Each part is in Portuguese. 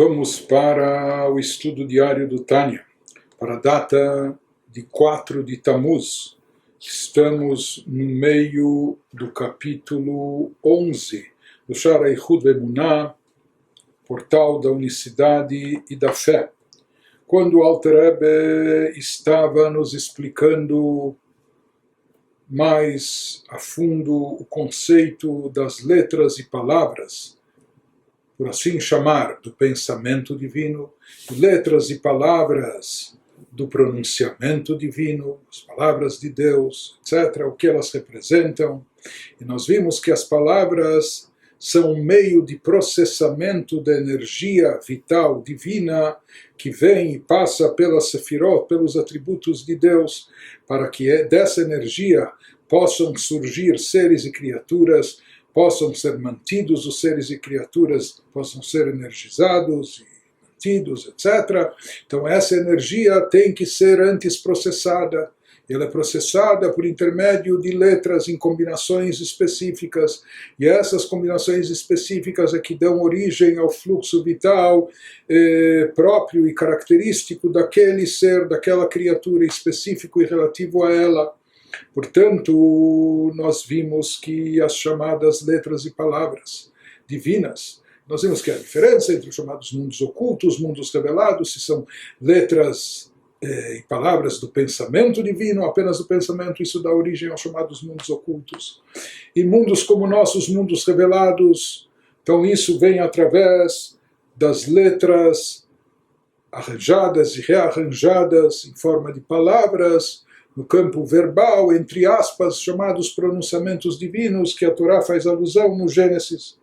Vamos para o estudo diário do Tânia, para a data de 4 de Tammuz. Estamos no meio do capítulo 11 do Sha'ar HaYichud VeEmunah, Portal da Unicidade e da Fé. Quando o Alter Rebbe estava nos explicando mais a fundo o conceito das letras e palavras, por assim chamar, do pensamento divino, de letras e palavras do pronunciamento divino, as palavras de Deus, etc., o que elas representam. E nós vimos que as palavras são um meio de processamento da energia vital divina que vem e passa pela Sefirot, pelos atributos de Deus, para que dessa energia possam surgir seres e criaturas, possam ser mantidos os seres e criaturas, possam ser energizados e mantidos, etc. Então essa energia tem que ser antes processada. Ela é processada por intermédio de letras em combinações específicas, e essas combinações específicas é que dão origem ao fluxo vital próprio e característico daquele ser, daquela criatura específico e relativo a ela. Portanto, nós vimos que as chamadas letras e palavras divinas, nós vimos que a diferença entre os chamados mundos ocultos, mundos revelados, se são letras e palavras do pensamento divino, apenas do pensamento, isso dá origem aos chamados mundos ocultos. E mundos como nossos, mundos revelados, então isso vem através das letras arranjadas e rearranjadas em forma de palavras, no campo verbal, entre aspas, chamados pronunciamentos divinos, que a Torá faz alusão no Gênesis.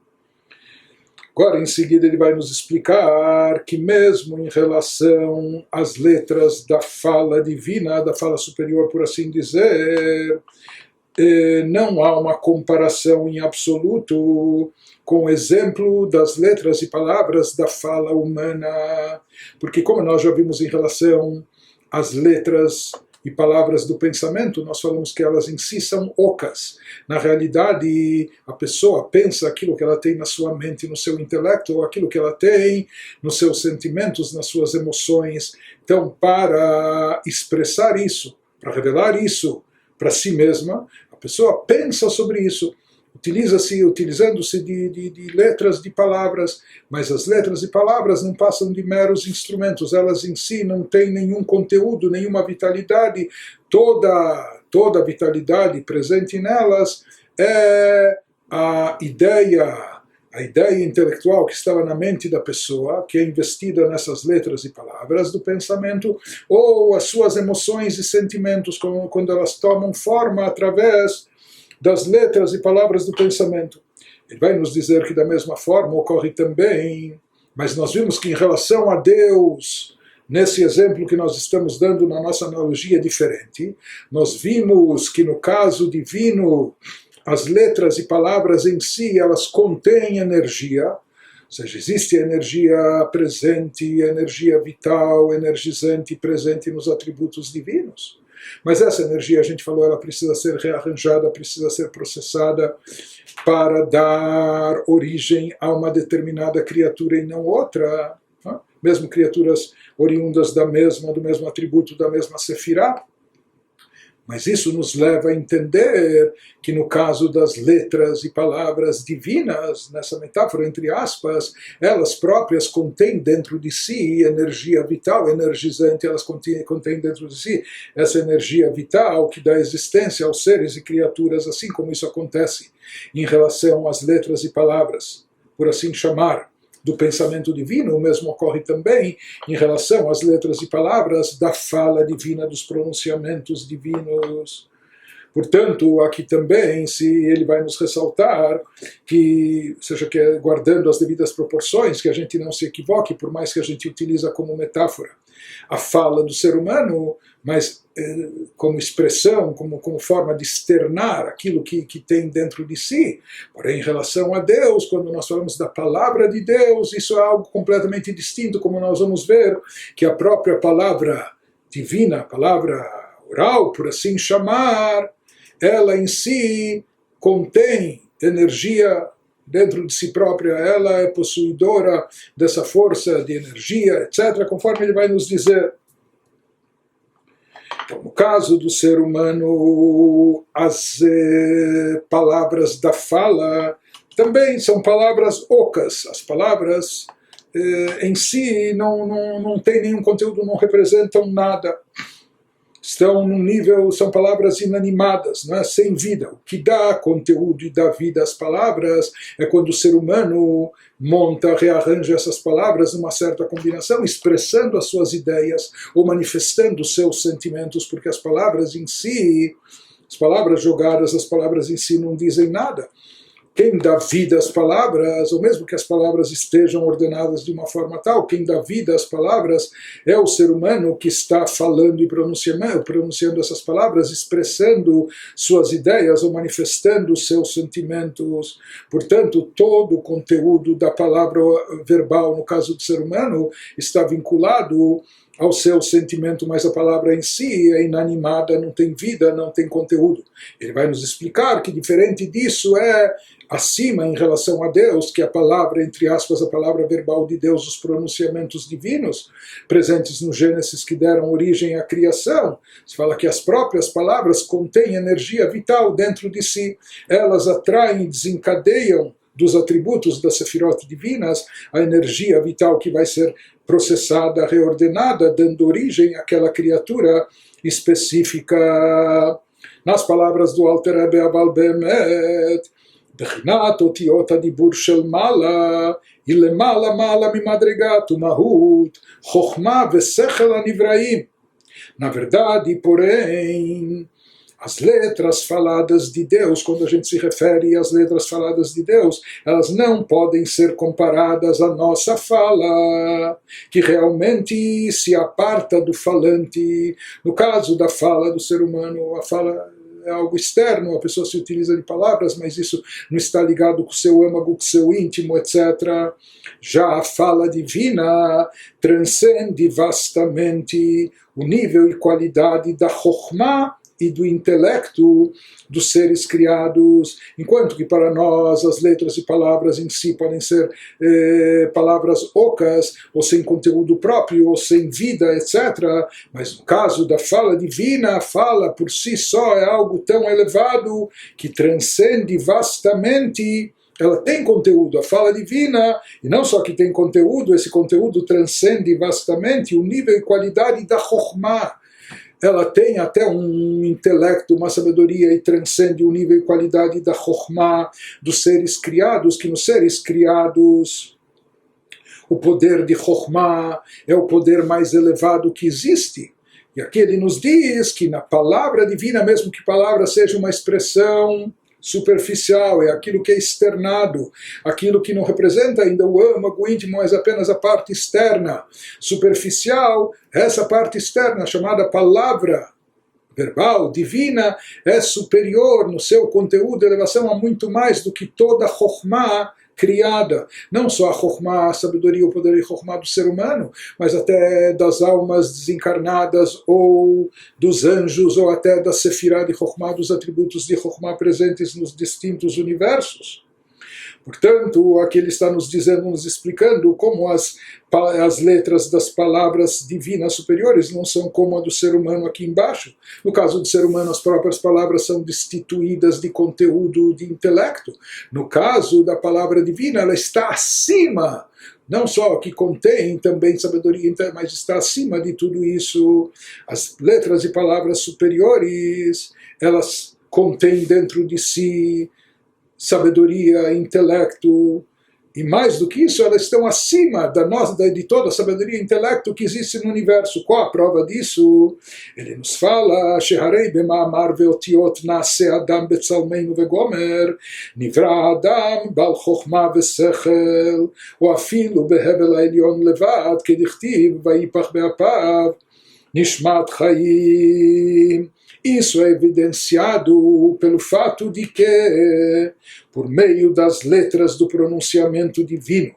Agora, em seguida, ele vai nos explicar que mesmo em relação às letras da fala divina, da fala superior, por assim dizer, não há uma comparação em absoluto com o exemplo das letras e palavras da fala humana, porque como nós já vimos em relação às letras e palavras do pensamento, nós falamos que elas em si são ocas. Na realidade, a pessoa pensa aquilo que ela tem na sua mente, no seu intelecto, ou aquilo que ela tem nos seus sentimentos, nas suas emoções. Então, para expressar isso, para revelar isso para si mesma, a pessoa pensa sobre isso, utilizando-se de letras, de palavras, mas as letras e palavras não passam de meros instrumentos, elas em si não têm nenhum conteúdo, nenhuma vitalidade, toda a vitalidade presente nelas é a ideia intelectual que estava na mente da pessoa, que é investida nessas letras e palavras do pensamento, ou as suas emoções e sentimentos, quando elas tomam forma através das letras e palavras do pensamento. Ele vai nos dizer que da mesma forma ocorre também, mas nós vimos que em relação a Deus, nesse exemplo que nós estamos dando na nossa analogia diferente, nós vimos que no caso divino, as letras e palavras em si, elas contêm energia, ou seja, existe a energia presente, a energia vital, energizante presente nos atributos divinos. Mas essa energia, a gente falou, ela precisa ser rearranjada, precisa ser processada para dar origem a uma determinada criatura e não outra. Né? Mesmo criaturas oriundas do mesmo atributo, da mesma sefirá. Mas isso nos leva a entender que no caso das letras e palavras divinas, nessa metáfora entre aspas, elas próprias contêm dentro de si energia vital, energizante, elas contêm dentro de si essa energia vital que dá existência aos seres e criaturas, assim como isso acontece em relação às letras e palavras, por assim chamar, do pensamento divino. O mesmo ocorre também em relação às letras e palavras da fala divina, dos pronunciamentos divinos. Portanto, aqui também, se ele vai nos ressaltar que, seja que guardando as devidas proporções, que a gente não se equivoque, por mais que a gente utiliza como metáfora a fala do ser humano, mas como expressão, como forma de externar aquilo que tem dentro de si. Porém, em relação a Deus, quando nós falamos da palavra de Deus, isso é algo completamente distinto, como nós vamos ver, que a própria palavra divina, a palavra oral, por assim chamar, ela em si contém energia dentro de si própria, ela é possuidora dessa força de energia, etc., conforme ele vai nos dizer. Então, no caso do ser humano, as palavras da fala também são palavras ocas. As palavras em si não têm nenhum conteúdo, não representam nada. Estão num nível, são palavras inanimadas, não é? Sem vida. O que dá conteúdo e dá vida às palavras é quando o ser humano monta, rearranja essas palavras numa certa combinação, expressando as suas ideias ou manifestando os seus sentimentos, porque as palavras em si, as palavras jogadas, as palavras em si não dizem nada. Quem dá vida às palavras, ou mesmo que as palavras estejam ordenadas de uma forma tal, quem dá vida às palavras é o ser humano que está falando e pronunciando essas palavras, expressando suas ideias ou manifestando seus sentimentos. Portanto, todo o conteúdo da palavra verbal, no caso do ser humano, está vinculado ao seu sentimento, mas a palavra em si é inanimada, não tem vida, não tem conteúdo. Ele vai nos explicar que diferente disso é acima em relação a Deus, que a palavra, entre aspas, a palavra verbal de Deus, os pronunciamentos divinos, presentes no Gênesis que deram origem à criação. Se fala que as próprias palavras contêm energia vital dentro de si, elas atraem e desencadeiam dos atributos das sefirot divinas a energia vital que vai ser processada, reordenada, dando origem àquela criatura específica. Nas palavras do Alter Rebbe Aval Be'emet, Bechinat otiot hadibur shel mala, היא למעלה מעלה ממדרגת ומהות, חוכמה ושכל הנבראים. Na verdade, porém, as letras faladas de Deus, quando a gente se refere às letras faladas de Deus, elas não podem ser comparadas à nossa fala, que realmente se aparta do falante. No caso da fala do ser humano, a fala é algo externo, a pessoa se utiliza de palavras, mas isso não está ligado com o seu âmago, com o seu íntimo, etc. Já a fala divina transcende vastamente o nível e qualidade da chokhmah e do intelecto dos seres criados, enquanto que para nós as letras e palavras em si podem ser palavras ocas, ou sem conteúdo próprio, ou sem vida, etc. Mas no caso da fala divina, a fala por si só é algo tão elevado que transcende vastamente. Ela tem conteúdo, a fala divina, e não só que tem conteúdo, esse conteúdo transcende vastamente o nível e qualidade da chokhmah. Ela tem até um intelecto, uma sabedoria e transcende o nível e qualidade da chokhmah dos seres criados, que nos seres criados o poder de chokhmah é o poder mais elevado que existe. E aqui ele nos diz que na palavra divina, mesmo que palavra seja uma expressão superficial, é aquilo que é externado, aquilo que não representa ainda o âmago íntimo, mas apenas a parte externa. Superficial, essa parte externa, chamada palavra verbal, divina, é superior no seu conteúdo e elevação a muito mais do que toda a chokhmah criada, não só a chokhmah, a sabedoria, o poder e chokhmah do ser humano, mas até das almas desencarnadas, ou dos anjos, ou até da sefirah de chokhmah, dos atributos de chokhmah presentes nos distintos universos. Portanto, aqui ele está nos dizendo, nos explicando como as letras das palavras divinas superiores não são como a do ser humano aqui embaixo. No caso do ser humano, as próprias palavras são destituídas de conteúdo, de intelecto. No caso da palavra divina, ela está acima, não só que contém também sabedoria, mas está acima de tudo isso. As letras e palavras superiores, elas contêm dentro de si sabedoria, intelecto, e mais do que isso, elas estão acima de toda a sabedoria e intelecto que existe no universo. Qual a prova disso? Ele nos fala, Sheharei b'ma'amar ve'otiot na'aseh adam betzalmeinu ve'gomer, nivra adam bal chokhmah ve'sechel, ou afilu behebel ha'elyon levad, kedichtiv va'ipach be'apav, nishmat chayim. Isso é evidenciado pelo fato de que, por meio das letras do pronunciamento divino,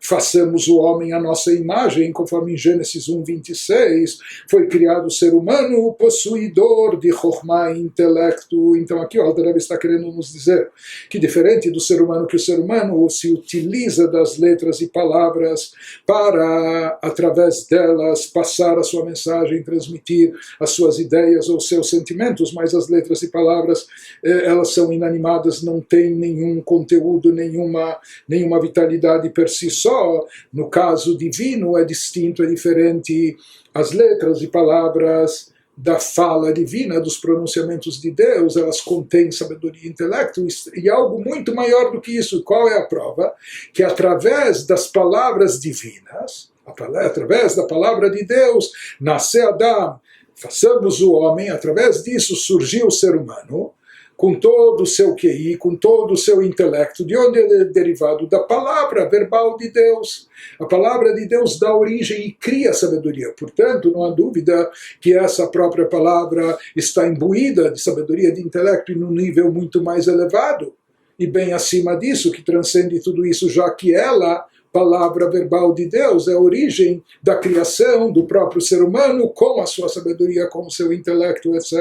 façamos o homem à nossa imagem, conforme em Gênesis 1:26, foi criado o ser humano possuidor de Chokhmah e intelecto. Então aqui o Alter Rebbe está querendo nos dizer que diferente do ser humano, que o ser humano se utiliza das letras e palavras para, através delas, passar a sua mensagem, transmitir as suas ideias ou seus sentimentos, mas as letras e palavras, elas são inanimadas, não têm nenhum conteúdo, nenhuma vitalidade per si só. No caso divino é distinto, é diferente. As letras e palavras da fala divina, dos pronunciamentos de Deus, elas contêm sabedoria e intelecto, e algo muito maior do que isso. Qual é a prova? Que através das palavras divinas, através da palavra de Deus, nasce Adão, façamos o homem, através disso surgiu o ser humano, com todo o seu QI, com todo o seu intelecto, de onde é derivado? Da palavra verbal de Deus. A palavra de Deus dá origem e cria sabedoria. Portanto, não há dúvida que essa própria palavra está imbuída de sabedoria, de intelecto, e num nível muito mais elevado. E bem acima disso, que transcende tudo isso, já que ela, palavra verbal de Deus, é a origem da criação do próprio ser humano, com a sua sabedoria, com o seu intelecto, etc.,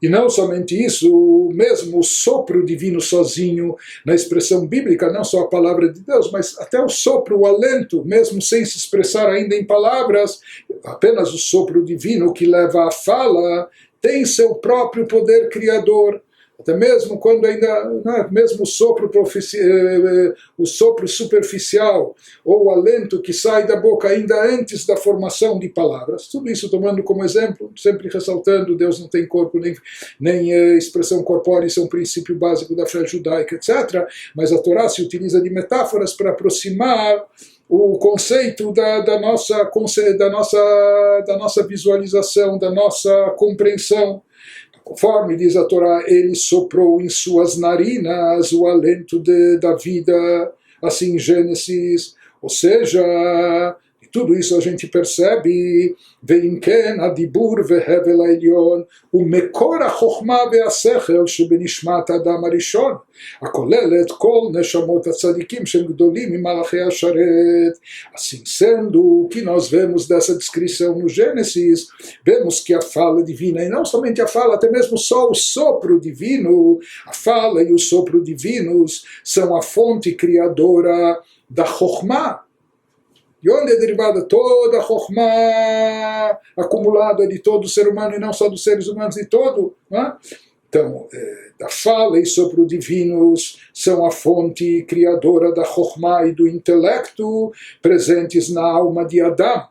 e não somente isso, mesmo o sopro divino sozinho, na expressão bíblica, não só a palavra de Deus, mas até o sopro, o alento, mesmo sem se expressar ainda em palavras, apenas o sopro divino que leva à fala, tem seu próprio poder criador. Até mesmo quando ainda, mesmo o sopro superficial, ou o alento que sai da boca ainda antes da formação de palavras, tudo isso tomando como exemplo, sempre ressaltando, Deus não tem corpo nem expressão corpórea, isso é um princípio básico da fé judaica, etc. Mas a Torá se utiliza de metáforas para aproximar o conceito da nossa visualização, da nossa compreensão. Conforme diz a Torá, ele soprou em suas narinas o alento da vida, assim em Gênesis. Ou seja, de tudo isso a gente percebe, ואם כן הדיבור והבל העליון ומקור החוכמה והשכל שבנשמת האדם הראשון, הכולל את כל נשמות הצדיקים שהם גדולים ממלאכי השרת. Assim sendo, que nós vemos dessa descrição no Gênesis, vemos que a fala divina, e não somente a fala, até mesmo só o sopro divino, a fala e o sopro divinos são a fonte criadora da Chokhmah. De onde é derivada toda a Chokhmah acumulada de todo o ser humano, e não só dos seres humanos, de todo, né? Então, da fala e sopro divinos são a fonte criadora da Chokhmah e do intelecto presentes na alma de Adão.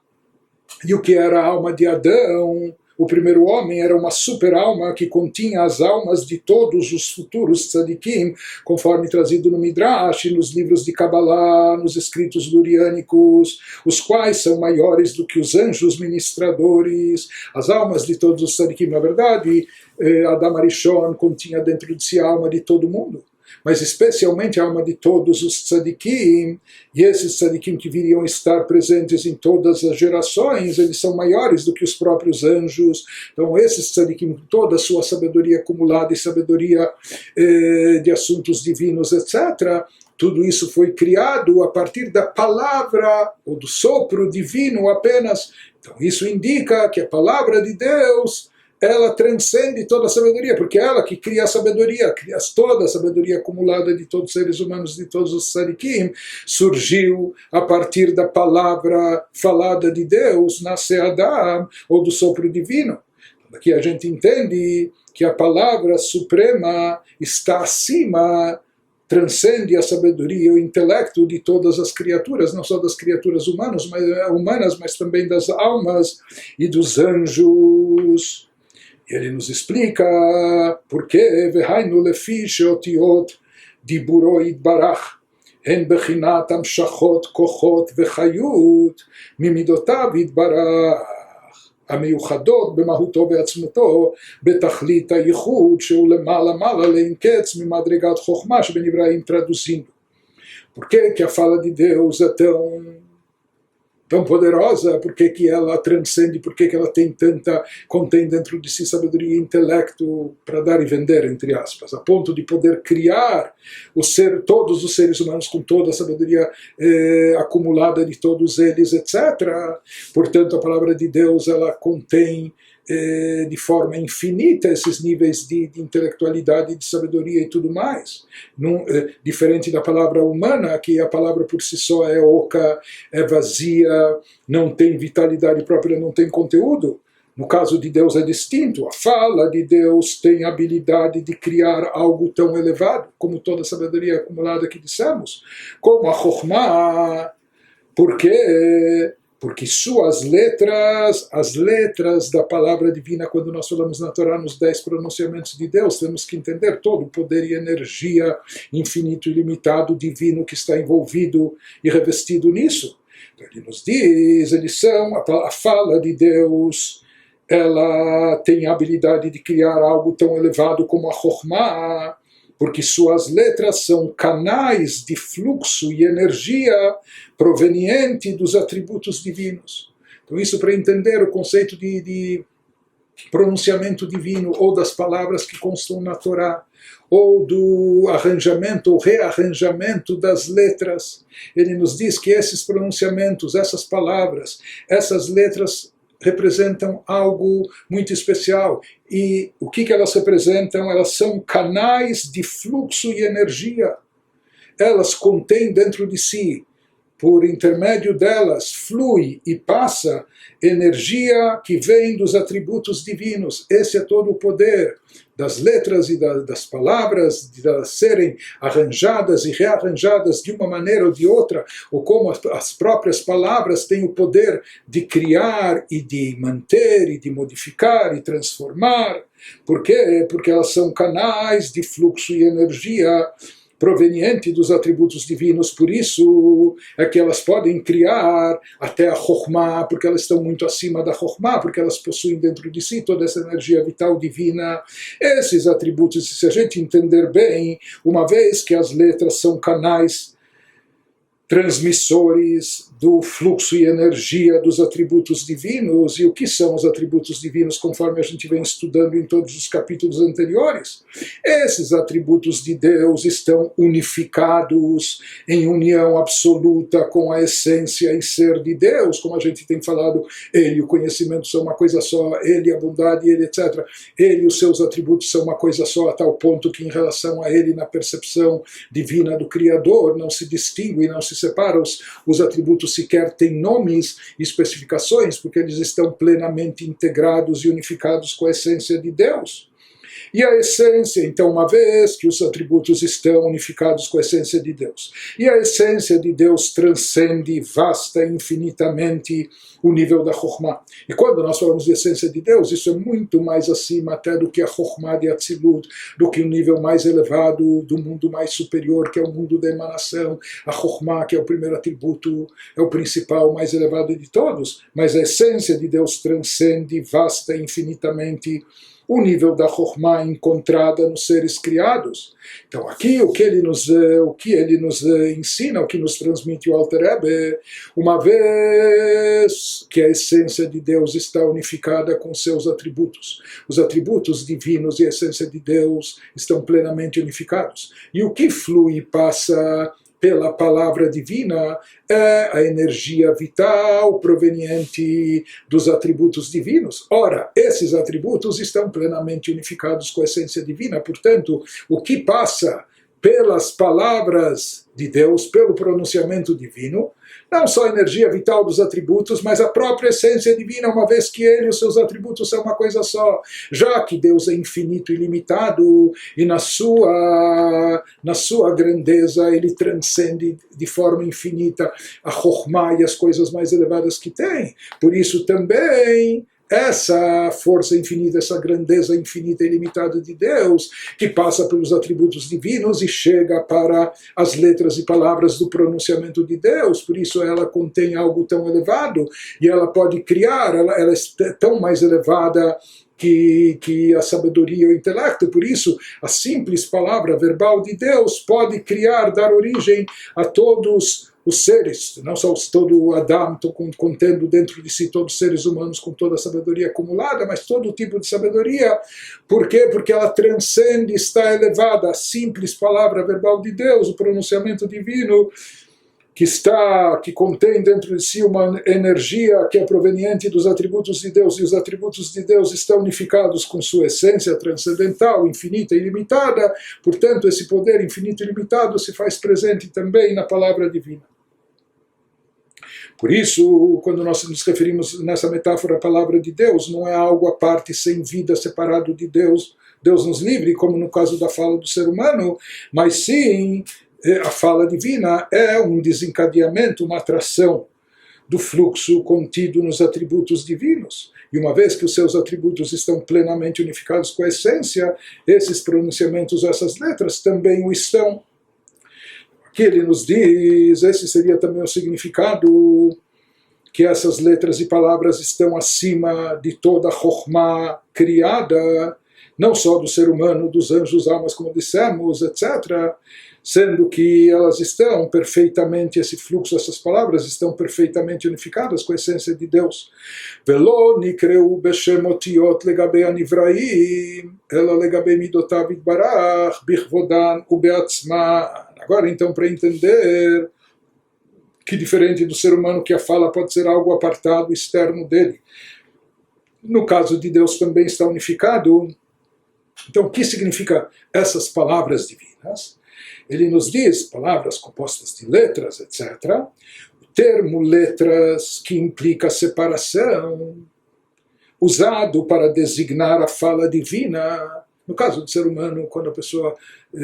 E o que era a alma de Adão? O primeiro homem era uma super-alma que continha as almas de todos os futuros tzadikim, conforme trazido no Midrash, nos livros de Kabbalah, nos escritos luriânicos, os quais são maiores do que os anjos ministradores. As almas de todos os tzadikim, na verdade, Adam Arishon continha dentro de si a alma de todo mundo, mas especialmente a alma de todos os tzadikim, e esses tzadikim que viriam estar presentes em todas as gerações, eles são maiores do que os próprios anjos. Então esses tzadikim, com toda a sua sabedoria acumulada e sabedoria de assuntos divinos, etc., tudo isso foi criado a partir da palavra, ou do sopro divino apenas. Então isso indica que a palavra de Deus, ela transcende toda a sabedoria, porque é ela que cria a sabedoria, cria toda a sabedoria acumulada de todos os seres humanos, de todos os tzadikim, surgiu a partir da palavra falada de Deus, nasce Adam, ou do sopro divino. Aqui a gente entende que a palavra suprema está acima, transcende a sabedoria e o intelecto de todas as criaturas, não só das criaturas humanas, mas também das almas e dos anjos. Ele nos explica por que והיינו לפי שאותיות דיבורו יתברך הן בחינת המשכות כוחות וחיות ממידותיו יתברך המיוחדות במהותו ועצמותו בתכלית הייחוד שהוא למעלה מעלה לאין קץ ממדרגת חוכמה שבנבראים traduzindo. Por que a fala de Deus é tão tão poderosa, por que ela transcende, por que ela contém dentro de si sabedoria e intelecto para dar e vender, entre aspas, a ponto de poder criar todos os seres humanos com toda a sabedoria acumulada de todos eles, etc. Portanto, a palavra de Deus, ela contém de forma infinita esses níveis de intelectualidade, de sabedoria e tudo mais. Diferente da palavra humana, que a palavra por si só é oca, é vazia, não tem vitalidade própria, não tem conteúdo. No caso de Deus é distinto. A fala de Deus tem a habilidade de criar algo tão elevado, como toda a sabedoria acumulada que dissemos, como a Chokhmah, porque suas letras, as letras da palavra divina, quando nós falamos na Torá, nos 10 pronunciamentos de Deus, temos que entender todo o poder e energia infinito, ilimitado, divino que está envolvido e revestido nisso. Então, ele nos diz, eles são a fala de Deus, ela tem a habilidade de criar algo tão elevado como a Chokhmah, porque suas letras são canais de fluxo e energia proveniente dos atributos divinos. Então, isso para entender o conceito de pronunciamento divino, ou das palavras que constam na Torá, ou do arranjamento ou rearranjamento das letras. Ele nos diz que esses pronunciamentos, essas palavras, essas letras representam algo muito especial. E o que elas representam? Elas são canais de fluxo e energia. Elas contêm dentro de si, por intermédio delas, flui e passa energia que vem dos atributos divinos. Esse é todo o poder das letras e das palavras, de elas serem arranjadas e rearranjadas de uma maneira ou de outra, ou como as próprias palavras têm o poder de criar e de manter e de modificar e transformar. Por quê? Porque elas são canais de fluxo e energia proveniente dos atributos divinos. Por isso é que elas podem criar até a Chokhmah, porque elas estão muito acima da Chokhmah, porque elas possuem dentro de si toda essa energia vital divina. Esses atributos, se a gente entender bem, uma vez que as letras são canais transmissores do fluxo e energia dos atributos divinos. E o que são os atributos divinos, conforme a gente vem estudando em todos os capítulos anteriores? Esses atributos de Deus estão unificados em união absoluta com a essência e ser de Deus, como a gente tem falado, ele e o conhecimento são uma coisa só, ele a bondade, ele etc. Ele e os seus atributos são uma coisa só, a tal ponto que em relação a ele, na percepção divina do Criador, não se distingue, não se separa, os atributos sequer têm nomes e especificações, porque eles estão plenamente integrados e unificados com a essência de Deus. E a essência, então, uma vez que os atributos estão unificados com a essência de Deus, e a essência de Deus transcende vasta infinitamente o nível da Chokhmah. E quando nós falamos de essência de Deus, isso é muito mais acima até do que a Chokhmah de Atzilut, do que o nível mais elevado do mundo mais superior, que é o mundo da emanação. A Chokhmah, que é o primeiro atributo, é o principal, mais elevado de todos, mas a essência de Deus transcende vasta infinitamente o nível da Chokhmah encontrada nos seres criados. Então aqui o que ele nos ensina, o que nos transmite o Alter Rebbe, uma vez que a essência de Deus está unificada com seus atributos, os atributos divinos e a essência de Deus estão plenamente unificados. E o que flui e passa pela palavra divina é a energia vital proveniente dos atributos divinos. Ora, esses atributos estão plenamente unificados com a essência divina, portanto, o que passa pelas palavras de Deus, pelo pronunciamento divino, não só a energia vital dos atributos, mas a própria essência divina, uma vez que ele e os seus atributos são uma coisa só. Já que Deus é infinito e ilimitado, e na sua grandeza ele transcende de forma infinita a Chokhmah e as coisas mais elevadas que tem. Por isso também essa força infinita, essa grandeza infinita e ilimitada de Deus, que passa pelos atributos divinos e chega para as letras e palavras do pronunciamento de Deus. Por isso ela contém algo tão elevado, e ela pode criar, ela é tão mais elevada que a sabedoria e o intelecto. Por isso a simples palavra verbal de Deus pode criar, dar origem a todos os seres, não só todo Adam, contendo dentro de si todos os seres humanos com toda a sabedoria acumulada, mas todo tipo de sabedoria. Por quê? Porque ela transcende, está elevada à simples palavra verbal de Deus, o pronunciamento divino, que contém dentro de si uma energia que é proveniente dos atributos de Deus, e os atributos de Deus estão unificados com sua essência transcendental, infinita e ilimitada. Portanto, esse poder infinito e ilimitado se faz presente também na palavra divina. Por isso, quando nós nos referimos nessa metáfora à palavra de Deus, não é algo à parte, sem vida, separado de Deus, Deus nos livre, como no caso da fala do ser humano, mas sim, a fala divina é um desencadeamento, uma atração do fluxo contido nos atributos divinos. E uma vez que os seus atributos estão plenamente unificados com a essência, esses pronunciamentos, essas letras também o estão. Aqui ele nos diz, esse seria também o significado, que essas letras e palavras estão acima de toda a Chokhmah criada, não só do ser humano, dos anjos, almas, como dissemos, etc., sendo que elas estão perfeitamente, esse fluxo, essas palavras estão perfeitamente unificadas com a essência de Deus. Velo nikreu beshem otiot legabe anivraim, ela legabe midotav itbarach, bichvodan ubeatzma. Agora, então, para entender que diferente do ser humano, que a fala pode ser algo apartado, externo dele, no caso de Deus também está unificado. Então, o que significa essas palavras divinas? Ele nos diz, palavras compostas de letras, etc. O termo letras, que implica separação, usado para designar a fala divina. No caso do ser humano, quando a pessoa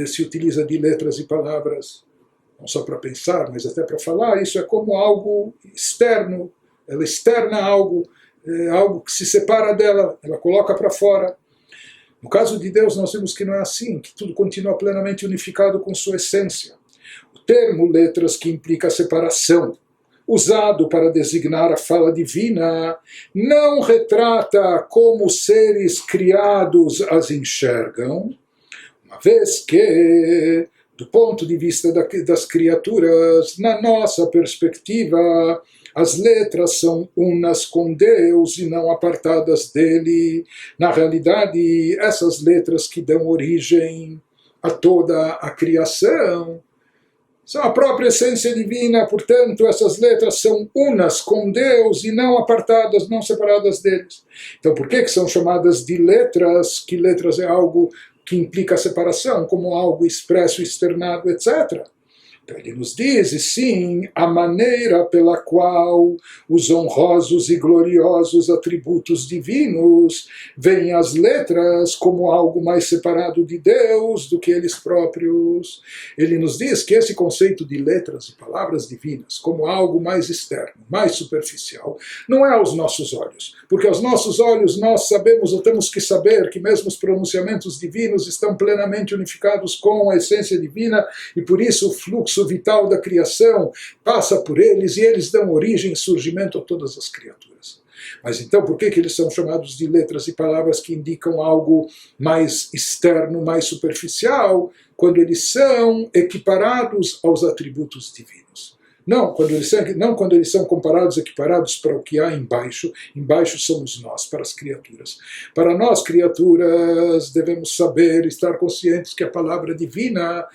se utiliza de letras e palavras, não só para pensar, mas até para falar, isso é como algo externo. Ela externa algo, algo que se separa dela, ela coloca para fora. No caso de Deus, nós vemos que não é assim, que tudo continua plenamente unificado com sua essência. O termo letras, que implica separação, usado para designar a fala divina, não retrata como os seres criados as enxergam, uma vez que, do ponto de vista das criaturas, na nossa perspectiva, as letras são unas com Deus e não apartadas dele. Na realidade, essas letras que dão origem a toda a criação são a própria essência divina, portanto, essas letras são unas com Deus e não apartadas, não separadas deles. Então, por que são chamadas de letras? Que letras é algo que implica separação, como algo expresso, externado, etc. Então ele nos diz, e sim, a maneira pela qual os honrosos e gloriosos atributos divinos veem as letras como algo mais separado de Deus do que eles próprios. Ele nos diz que esse conceito de letras e palavras divinas como algo mais externo, mais superficial, não é aos nossos olhos. Porque aos nossos olhos nós sabemos ou temos que saber que mesmo os pronunciamentos divinos estão plenamente unificados com a essência divina e por isso o fluxo vital da criação passa por eles e eles dão origem e surgimento a todas as criaturas. Mas então por que eles são chamados de letras e palavras que indicam algo mais externo, mais superficial, quando eles são equiparados aos atributos divinos? Não quando eles são comparados, equiparados para o que há embaixo somos nós, para as criaturas. Para nós, criaturas, devemos saber, estar conscientes que a palavra divina,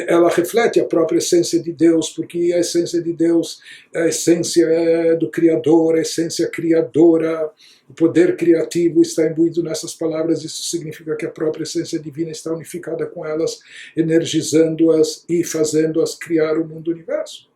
ela reflete a própria essência de Deus, porque a essência de Deus, a essência do Criador, a essência criadora, o poder criativo está imbuído nessas palavras. Isso significa que a própria essência divina está unificada com elas, energizando-as e fazendo-as criar o mundo universo.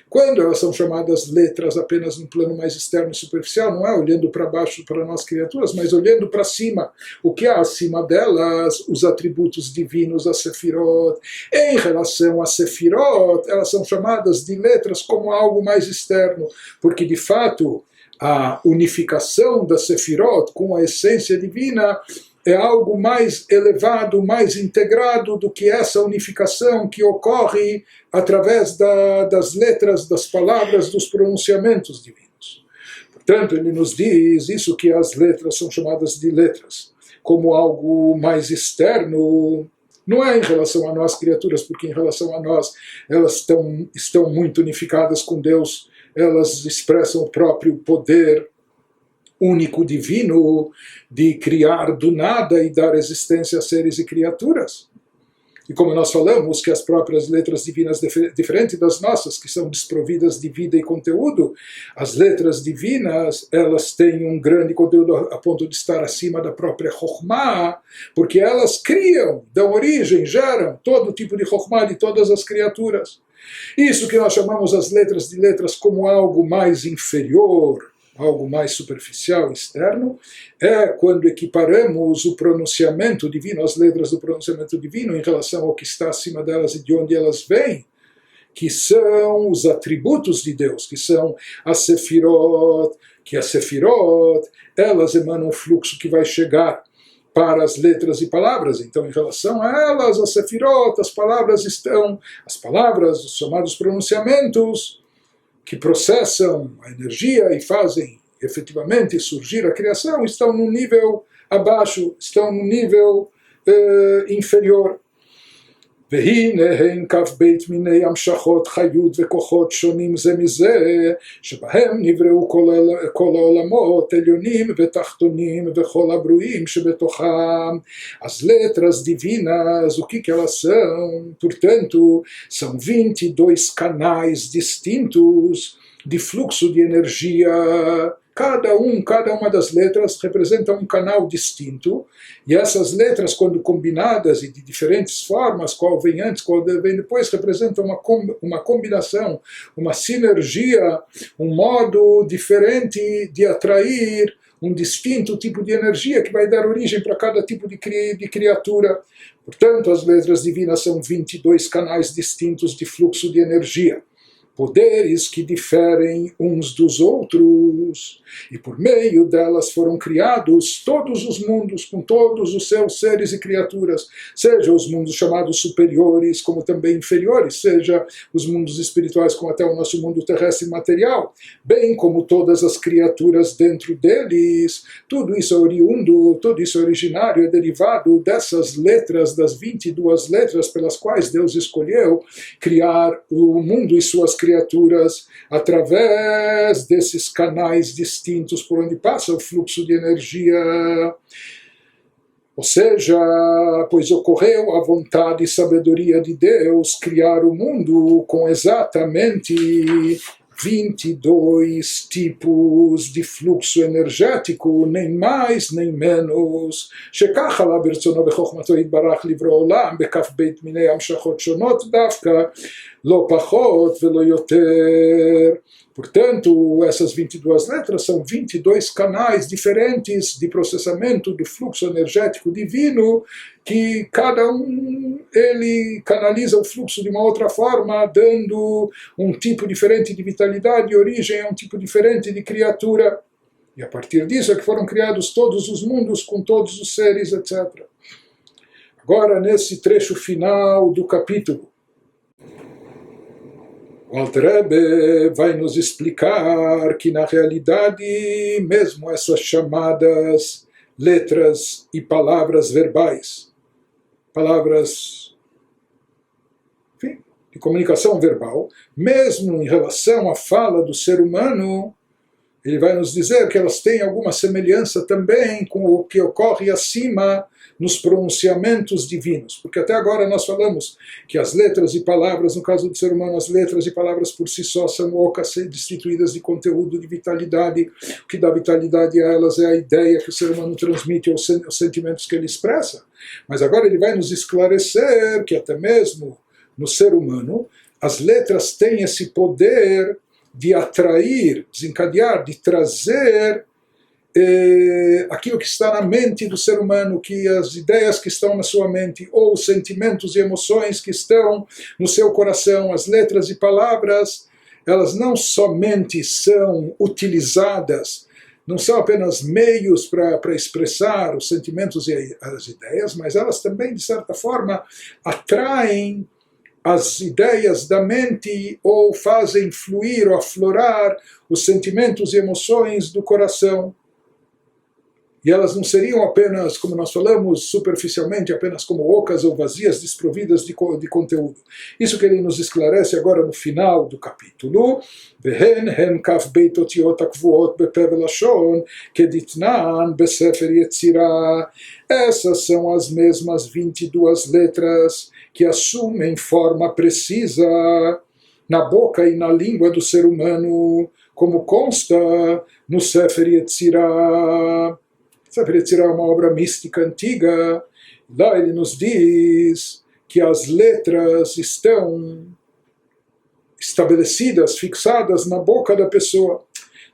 Quando elas são chamadas letras apenas no plano mais externo e superficial, não é olhando para baixo para nós criaturas, mas olhando para cima. O que há acima delas? Os atributos divinos, a Sefirot. Em relação a Sefirot, elas são chamadas de letras como algo mais externo, porque de fato a unificação da Sefirot com a essência divina é algo mais elevado, mais integrado do que essa unificação que ocorre através das letras, das palavras, dos pronunciamentos divinos. Portanto, ele nos diz isso, que as letras são chamadas de letras, como algo mais externo, Não é em relação a nós, criaturas, porque em relação a nós elas estão muito unificadas com Deus, elas expressam o próprio poder único divino de criar do nada e dar existência a seres e criaturas. E como nós falamos que as próprias letras divinas, diferentes das nossas, que são desprovidas de vida e conteúdo, as letras divinas, elas têm um grande conteúdo a ponto de estar acima da própria Chokhmah, porque elas criam, dão origem, geram todo tipo de Chokhmah de todas as criaturas. Isso que nós chamamos as letras de letras como algo mais inferior, algo mais superficial, externo, é quando equiparamos o pronunciamento divino, as letras do pronunciamento divino, em relação ao que está acima delas e de onde elas vêm, que são os atributos de Deus, que são as Sefirot, que as Sefirot, elas emanam um fluxo que vai chegar para as letras e palavras. Então, em relação a elas, as Sefirot, as palavras, os chamados pronunciamentos, que processam a energia e fazem efetivamente surgir a criação, estão num nível abaixo, estão num nível inferior. והנה הן כ"ב מיני המשכות חיות וכוחות שונים זה מזה, שבהם נבראו כל העולמות עליונים ותחתונים וכל הברואים שבתוכם. As letras divinas, o que elas são? Portanto, são 22 canais distintos de fluxo de energia. Cada uma das letras representa um canal distinto, e essas letras, quando combinadas e de diferentes formas, qual vem antes, qual vem depois, representam uma combinação, uma sinergia, um modo diferente de atrair um distinto tipo de energia que vai dar origem para cada tipo de criatura. Portanto, as letras divinas são 22 canais distintos de fluxo de energia. Poderes que diferem uns dos outros, e por meio delas foram criados todos os mundos, com todos os seus seres e criaturas, seja os mundos chamados superiores, como também inferiores, seja os mundos espirituais, como até o nosso mundo terrestre material, bem como todas as criaturas dentro deles. Tudo isso é oriundo, tudo isso é originário, é derivado dessas letras, das 22 letras pelas quais Deus escolheu criar o mundo e suas criaturas através desses canais distintos por onde passa o fluxo de energia. Ou seja, pois ocorreu a vontade e sabedoria de Deus criar o mundo com exatamente 22 tipos de fluxo energético, nem mais nem menos. שכך עלה ברצונו בחוכמתו יתברך לברוא עולם בכ"ב מיני המשכות שונות דווקא, לא פחות ולא יותר. Portanto, essas 22 letras são 22 canais diferentes de processamento do fluxo energético divino, que cada ele canaliza o fluxo de uma outra forma, dando um tipo diferente de vitalidade e origem a um tipo diferente de criatura. E a partir disso é que foram criados todos os mundos, com todos os seres, etc. Agora, nesse trecho final do capítulo, o Alter Rebbe vai nos explicar que, na realidade, mesmo essas chamadas letras e palavras verbais, palavras, enfim, de comunicação verbal, mesmo em relação à fala do ser humano, ele vai nos dizer que elas têm alguma semelhança também com o que ocorre acima nos pronunciamentos divinos. Porque até agora nós falamos que as letras e palavras, no caso do ser humano, as letras e palavras por si só são ocas, destituídas de conteúdo, de vitalidade. O que dá vitalidade a elas é a ideia que o ser humano transmite, ou os sentimentos que ele expressa. Mas agora ele vai nos esclarecer que até mesmo no ser humano, as letras têm esse poder de atrair, desencadear, de trazer aquilo que está na mente do ser humano, que as ideias que estão na sua mente, ou os sentimentos e emoções que estão no seu coração. As letras e palavras, elas não somente são utilizadas, não são apenas meios para expressar os sentimentos e as ideias, mas elas também, de certa forma, atraem as ideias da mente ou fazem fluir ou aflorar os sentimentos e emoções do coração. e elas não seriam apenas, como nós falamos superficialmente, apenas como ocas ou vazias, desprovidas de conteúdo. Isso que ele nos esclarece agora no final do capítulo. והן הם כ"ב אותיות הקבועות בפה ולשון כדתנן בספר יצירה. Essas são as mesmas 22 letras que assumem forma precisa na boca e na língua do ser humano, como consta no Sefer Yetzirah. Sefer Yetzirah é uma obra mística antiga. Lá ele nos diz que as letras estão estabelecidas, fixadas na boca da pessoa.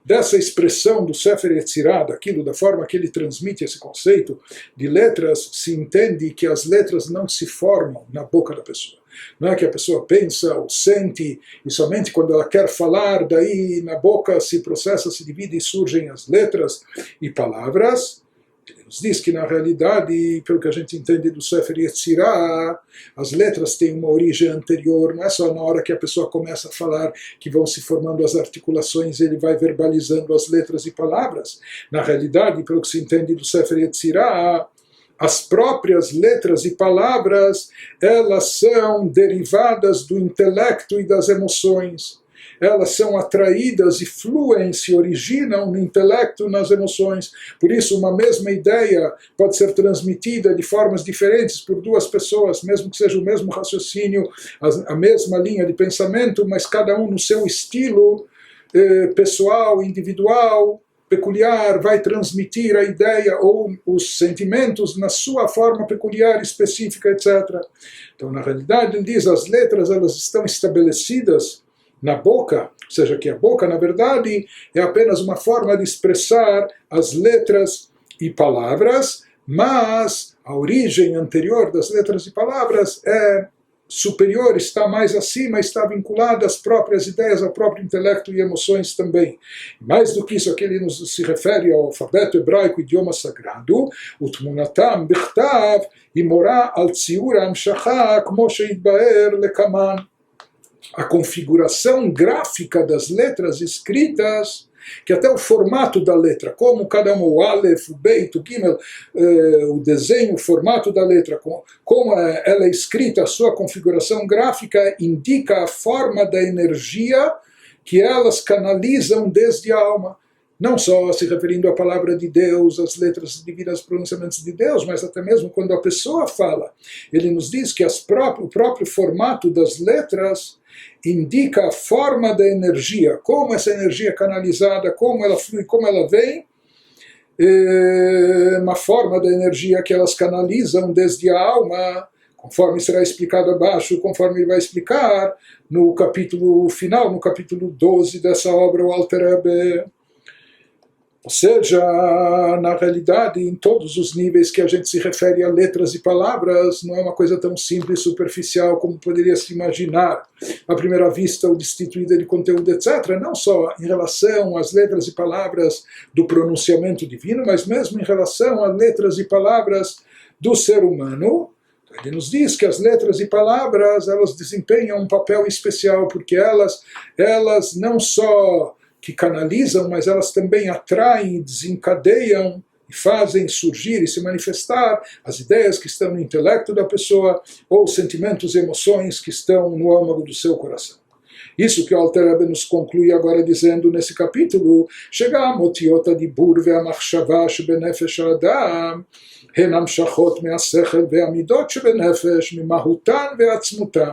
Dessa expressão do Sefer Yetzirah, daquilo, da forma que ele transmite esse conceito de letras, se entende que as letras não se formam na boca da pessoa. Não é que a pessoa pensa ou sente, e somente quando ela quer falar, daí na boca se processa, se divide e surgem as letras e palavras. Ele nos diz que na realidade, pelo que a gente entende do Sefer Yetzirah, as letras têm uma origem anterior, não é só na hora que a pessoa começa a falar que vão se formando as articulações e ele vai verbalizando as letras e palavras. Na realidade, pelo que se entende do Sefer Yetzirah, as próprias letras e palavras, elas são derivadas do intelecto e das emoções. Elas são atraídas e fluem, se originam no intelecto e nas emoções. Por isso, uma mesma ideia pode ser transmitida de formas diferentes por duas pessoas, mesmo que seja o mesmo raciocínio, a mesma linha de pensamento, mas cada um no seu estilo pessoal, individual, peculiar, vai transmitir a ideia ou os sentimentos na sua forma peculiar, específica, etc. Então, na realidade, ele diz, as letras elas estão estabelecidas na boca, ou seja, que a boca, na verdade, é apenas uma forma de expressar as letras e palavras, mas a origem anterior das letras e palavras é superior, está mais acima, está vinculada às próprias ideias, ao próprio intelecto e emoções também. Mais do que isso, aqui ele se refere ao alfabeto hebraico, idioma sagrado, utmunatam bichtav imorá al tziur hamshacha kmo sheitbaer lekaman. A configuração gráfica das letras escritas, que até o formato da letra, como cada uma, o Aleph, o Beit, o Gimel, o desenho, o formato da letra, como ela é escrita, a sua configuração gráfica indica a forma da energia que elas canalizam desde a alma. Não só se referindo à palavra de Deus, às letras divinas, pronunciamentos de Deus, mas até mesmo quando a pessoa fala. Ele nos diz que o próprio formato das letras indica a forma da energia, como essa energia é canalizada, como ela flui, como ela vem, uma forma da energia que elas canalizam desde a alma, conforme será explicado abaixo, conforme ele vai explicar no capítulo final, no capítulo 12 dessa obra, o Alter Rebbe. Ou seja, na realidade, em todos os níveis que a gente se refere a letras e palavras, não é uma coisa tão simples e superficial como poderia se imaginar à primeira vista, ou destituída de conteúdo, etc. Não só em relação às letras e palavras do pronunciamento divino, mas mesmo em relação às letras e palavras do ser humano. Ele nos diz que as letras e palavras, elas desempenham um papel especial, porque elas não só que canalizam, mas elas também atraem, desencadeiam e fazem surgir e se manifestar as ideias que estão no intelecto da pessoa ou sentimentos e emoções que estão no âmago do seu coração. Isso que o Alter Rebbe nos conclui agora dizendo nesse capítulo, שגם אותיות הדיבור והמחשבה שבנפש האדם הן המשכות מהשכל והמידות שבנפש, ממהותן ועצמותן,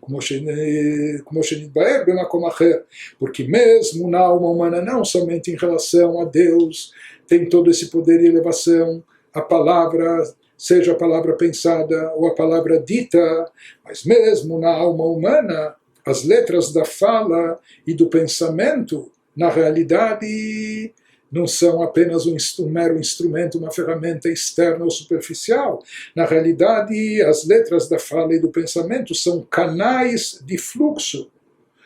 como שנתבהר במקום אחר. Porque mesmo na alma humana, não somente em relação a Deus, tem todo esse poder e elevação, a palavra, seja a palavra pensada ou a palavra dita, mas mesmo na alma humana, as letras da fala e do pensamento, na realidade, não são apenas um mero instrumento, uma ferramenta externa ou superficial. Na realidade, as letras da fala e do pensamento são canais de fluxo,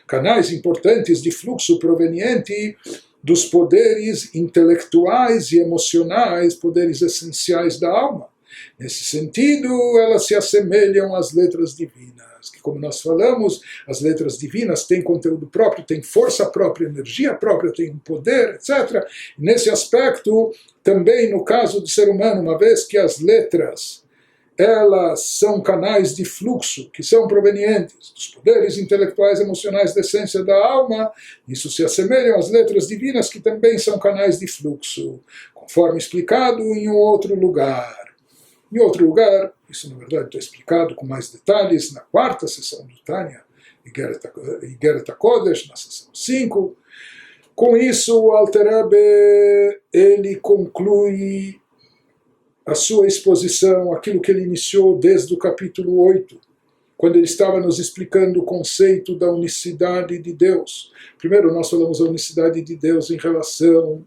canais importantes de fluxo proveniente dos poderes intelectuais e emocionais, poderes essenciais da alma. Nesse sentido, elas se assemelham às letras divinas. divinas, que, como nós falamos, as letras divinas têm conteúdo próprio, têm força própria, energia própria, têm um poder, etc. E nesse aspecto, também no caso do ser humano, uma vez que as letras elas são canais de fluxo que são provenientes dos poderes intelectuais e emocionais da essência da alma, isso se assemelham às letras divinas que também são canais de fluxo, conforme explicado em um outro lugar. Em outro lugar, isso na verdade está explicado com mais detalhes na quarta sessão do Tânia, Igeret HaKodesh, na sessão 5. Com isso, o Alter Rebbe, ele conclui a sua exposição, aquilo que ele iniciou desde o capítulo 8, quando ele estava nos explicando o conceito da unicidade de Deus. Primeiro nós falamos da unicidade de Deus em relação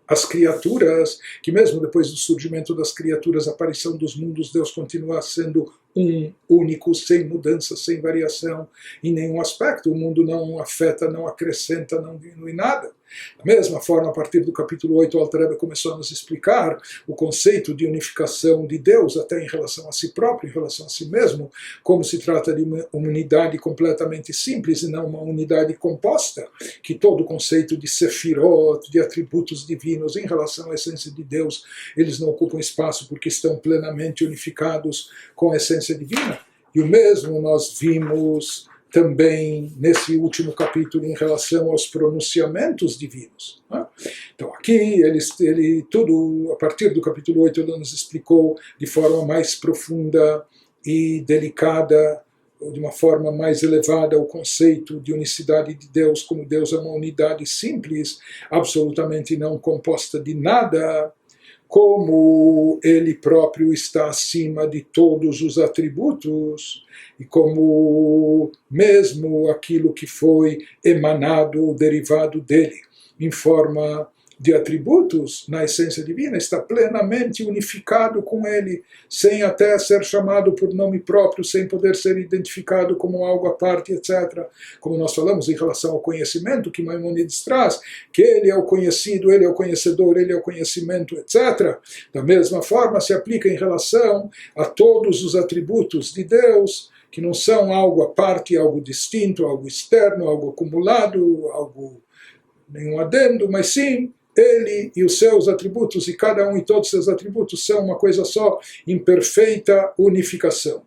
às criaturas, que mesmo depois do surgimento das criaturas, a aparição dos mundos, Deus continua sendo um único, sem mudança, sem variação, em nenhum aspecto. O mundo não afeta, não acrescenta, não diminui nada. Da mesma forma, a partir do capítulo 8, o Alter Rebbe começou a nos explicar o conceito de unificação de Deus, até em relação a si próprio, em relação a si mesmo, como se trata de uma unidade completamente simples e não uma unidade composta, que todo o conceito de sefirot, de atributos divinos em relação à essência de Deus, eles não ocupam espaço porque estão plenamente unificados com a essência divina. E o mesmo nós vimos também nesse último capítulo em relação aos pronunciamentos divinos. Então aqui ele tudo, a partir do capítulo 8, ele nos explicou de forma mais profunda e delicada, de uma forma mais elevada, o conceito de unicidade de Deus, como Deus é uma unidade simples, absolutamente não composta de nada, como ele próprio está acima de todos os atributos, e como mesmo aquilo que foi emanado ou derivado dele em forma de atributos na essência divina está plenamente unificado com ele, sem até ser chamado por nome próprio, sem poder ser identificado como algo à parte, etc. Como nós falamos em relação ao conhecimento que Maimonides traz, que ele é o conhecido, ele é o conhecedor, ele é o conhecimento, etc. Da mesma forma se aplica em relação a todos os atributos de Deus, que não são algo à parte, algo distinto, algo externo, algo acumulado, algo nenhum adendo, mas sim ele e os seus atributos, e cada um e todos os seus atributos são uma coisa só, em perfeita unificação.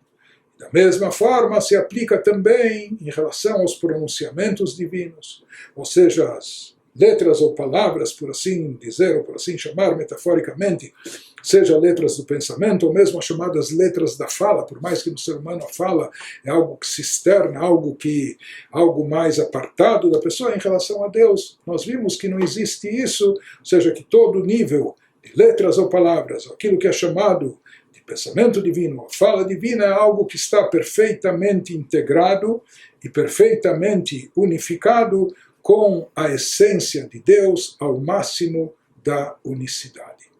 Da mesma forma se aplica também em relação aos pronunciamentos divinos, ou seja, as letras ou palavras, por assim dizer, ou por assim chamar metaforicamente, seja letras do pensamento, ou mesmo as chamadas letras da fala, por mais que no ser humano a fala é algo que se externa, algo mais apartado da pessoa. Em relação a Deus, nós vimos que não existe isso, ou seja, que todo nível de letras ou palavras, aquilo que é chamado de pensamento divino, a fala divina, é algo que está perfeitamente integrado e perfeitamente unificado com a essência de Deus ao máximo da unicidade.